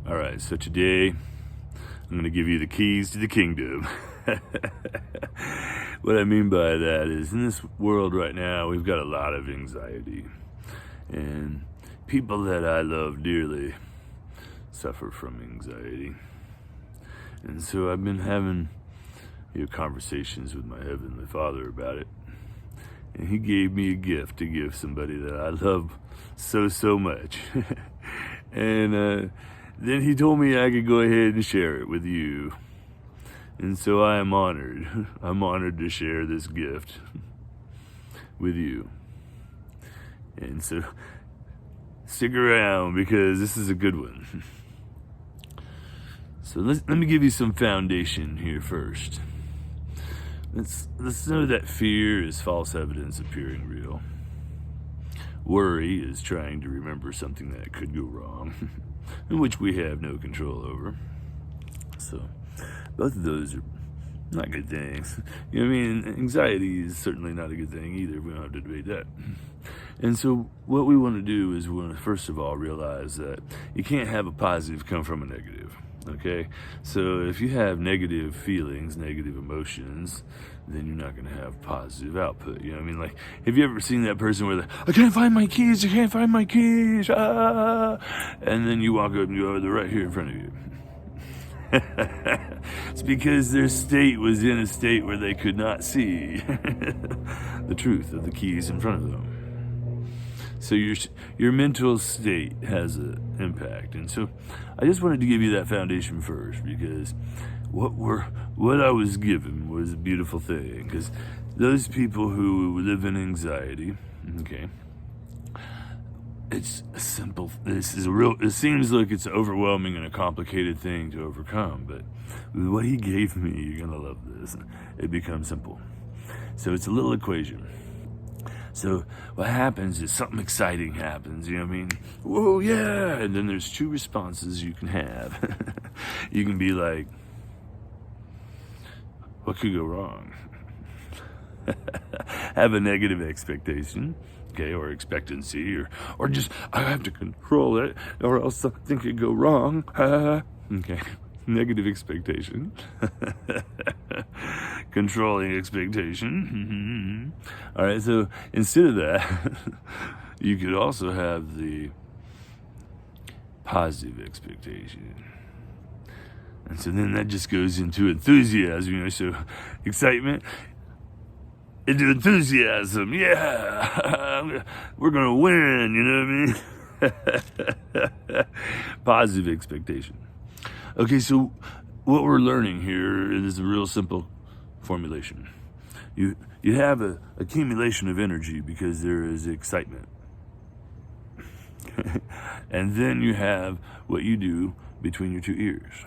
All right, so today I'm going to give you the keys to the kingdom. What I mean by that is, in this world right now, we've got a lot of anxiety. And people that I love dearly suffer from anxiety. And so I've been having conversations with my Heavenly Father about it. And He gave me a gift to give somebody that I love so much. And then He told me I could go ahead and share it with you. And so I am honored. I'm honored to share this gift with you. And so stick around because this is a good one. So let me give you some foundation here first. Let's know that fear is false evidence appearing real. Worry is trying to remember something that could go wrong, in which we have no control over. So both of those are not good things. You know what I mean? Anxiety is certainly not a good thing either. We don't have to debate that. And so what we want to do is we want to first of all realize that you can't have a positive come from a negative. Okay? So if you have negative feelings, negative emotions, then you're not going to have positive output. You know what I mean? Like, have you ever seen that person where they're, I can't find my keys, ah! And then you walk up and you go, they're right here in front of you. It's because their state was in a state where they could not see the truth of the keys in front of them. So your mental state has an impact. And so I just wanted to give you that foundation first, because what I was given was a beautiful thing. Because those people who live in anxiety, okay, it's a simple, it seems like it's overwhelming and a complicated thing to overcome, but with what He gave me, you're going to love this. It becomes simple. So it's a little equation. So what happens is something exciting happens, you know what I mean? Whoa, yeah! And then there's two responses you can have. You can be like, what could go wrong? Have a negative expectation, okay, or expectancy, or just, I have to control it, or else something could go wrong. Okay, negative expectation. Controlling expectation. All right, so instead of that, you could also have the positive expectation. And so then that just goes into enthusiasm, you know, so excitement into enthusiasm. Yeah, we're going to win, you know what I mean? Positive expectation. Okay, so what we're learning here is a real simple formulation. You have an accumulation of energy because there is excitement. And then you have what you do between your two ears.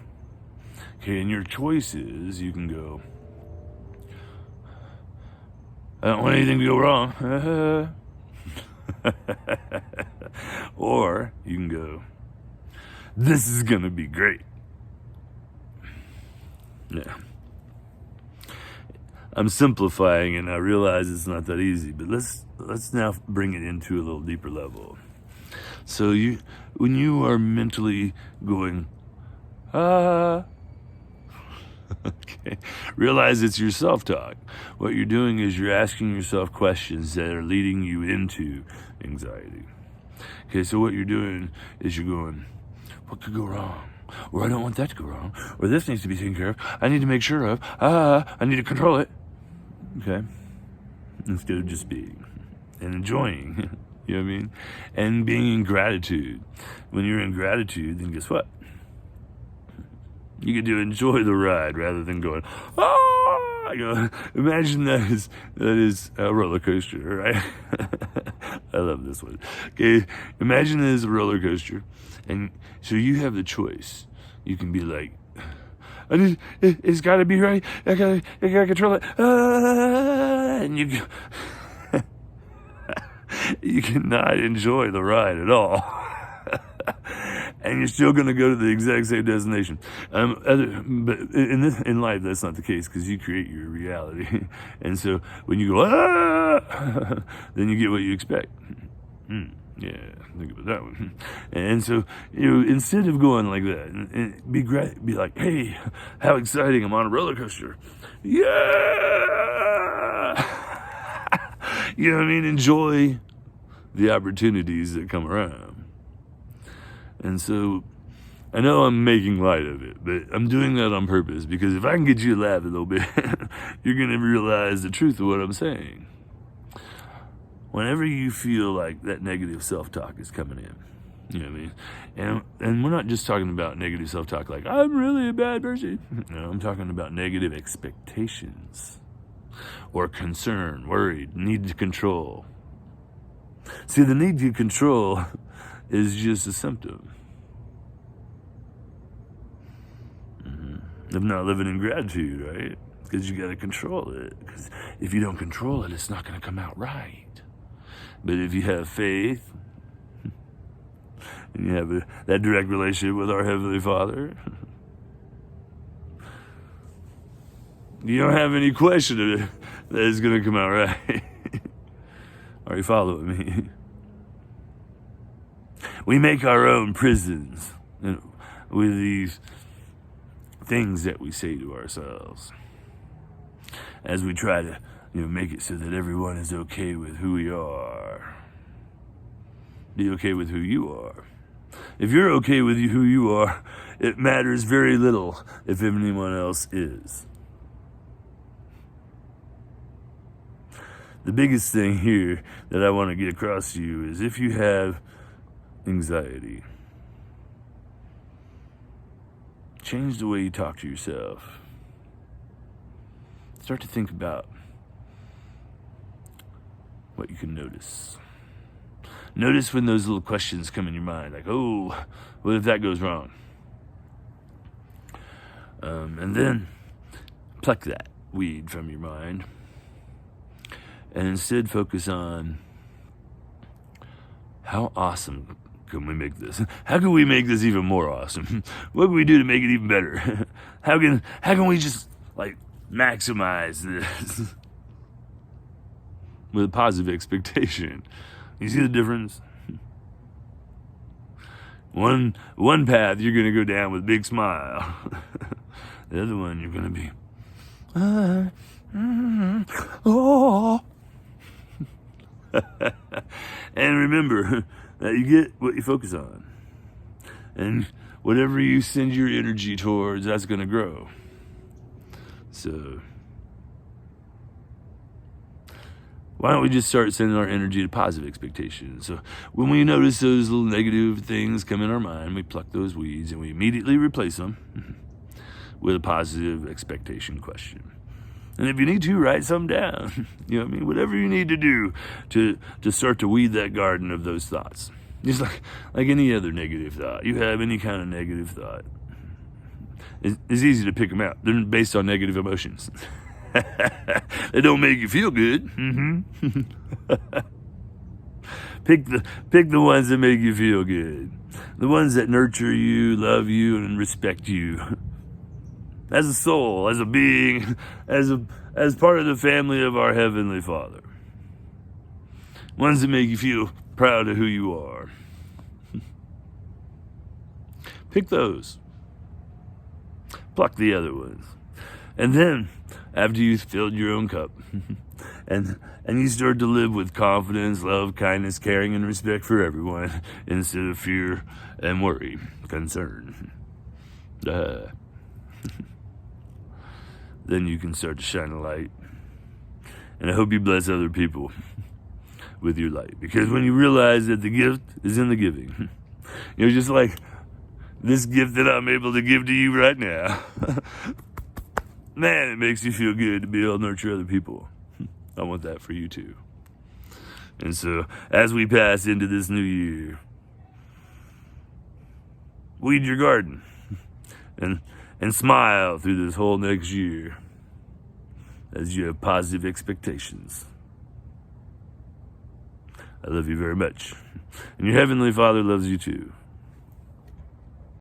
Okay, and your choice is, you can go, I don't want anything to go wrong. Or you can go, this is going to be great. Yeah. I'm simplifying, and I realize it's not that easy, but let's now bring it into a little deeper level. So when you are mentally going, okay, realize it's your self-talk. What you're doing is you're asking yourself questions that are leading you into anxiety. Okay, so what you're doing is you're going, what could go wrong? Or I don't want that to go wrong. Or this needs to be taken care of. I need to make sure of. I need to control it. Okay? Instead of just being and enjoying. You know what I mean? And being in gratitude. When you're in gratitude, then guess what? You get to enjoy the ride rather than going, imagine that is a roller coaster, right? I love this one. Okay, imagine it is a roller coaster, and so you have the choice. You can be like, it's got to be right. I gotta control it, and you cannot enjoy the ride at all. And you're still going to go to the exact same destination. But in life, that's not the case, because you create your reality. And so when you go, then you get what you expect. Yeah, think about that one. And so, instead of going like that, and be great, be like, hey, how exciting, I'm on a roller coaster. Yeah! You know what I mean? Enjoy the opportunities that come around. And so, I know I'm making light of it, but I'm doing that on purpose because if I can get you to laugh a little bit, you're going to realize the truth of what I'm saying. Whenever you feel like that negative self-talk is coming in, you know what I mean? And we're not just talking about negative self-talk like, I'm really a bad person. No, I'm talking about negative expectations or concern, worried, need to control. See, the need to control is just a symptom of not living in gratitude, right? Because you got to control it. Because if you don't control it, it's not going to come out right. But if you have faith, and you have that direct relationship with our Heavenly Father, you don't have any question of it that it's going to come out right. Are you following me? We make our own prisons with these things that we say to ourselves as we try to make it so that everyone is okay with who we are. Be okay with who you are. If you're okay with who you are, it matters very little if anyone else is. The biggest thing here that I want to get across to you is if you have anxiety, change the way you talk to yourself. Start to think about what you can notice. Notice when those little questions come in your mind, like, oh, what if that goes wrong? And then pluck that weed from your mind and instead focus on how awesome can we make this? How can we make this even more awesome? What can we do to make it even better? How can we just maximize this with a positive expectation? You see the difference? One path you're gonna go down with a big smile. The other one you're gonna be and remember that you get what you focus on. And whatever you send your energy towards, that's gonna grow. So why don't we just start sending our energy to positive expectations? So when we notice those little negative things come in our mind, we pluck those weeds and we immediately replace them with a positive expectation question. And if you need to, write some down. You know what I mean? Whatever you need to do to start to weed that garden of those thoughts. Just like any other negative thought. You have any kind of negative thought. It's easy to pick them out. They're based on negative emotions. They don't make you feel good. Mm-hmm. Pick the ones that make you feel good. The ones that nurture you, love you, and respect you. As a soul, as a being, as part of the family of our Heavenly Father. Ones that make you feel proud of who you are. Pick those. Pluck the other ones. And then, after you've filled your own cup, and you start to live with confidence, love, kindness, caring, and respect for everyone, instead of fear and worry, concern. Then you can start to shine a light. And I hope you bless other people with your light. Because when you realize that the gift is in the giving, just like this gift that I'm able to give to you right now, man, it makes you feel good to be able to nurture other people. I want that for you too. And so, as we pass into this new year, weed your garden and smile through this whole next year as you have positive expectations. I love you very much. And your Heavenly Father loves you too.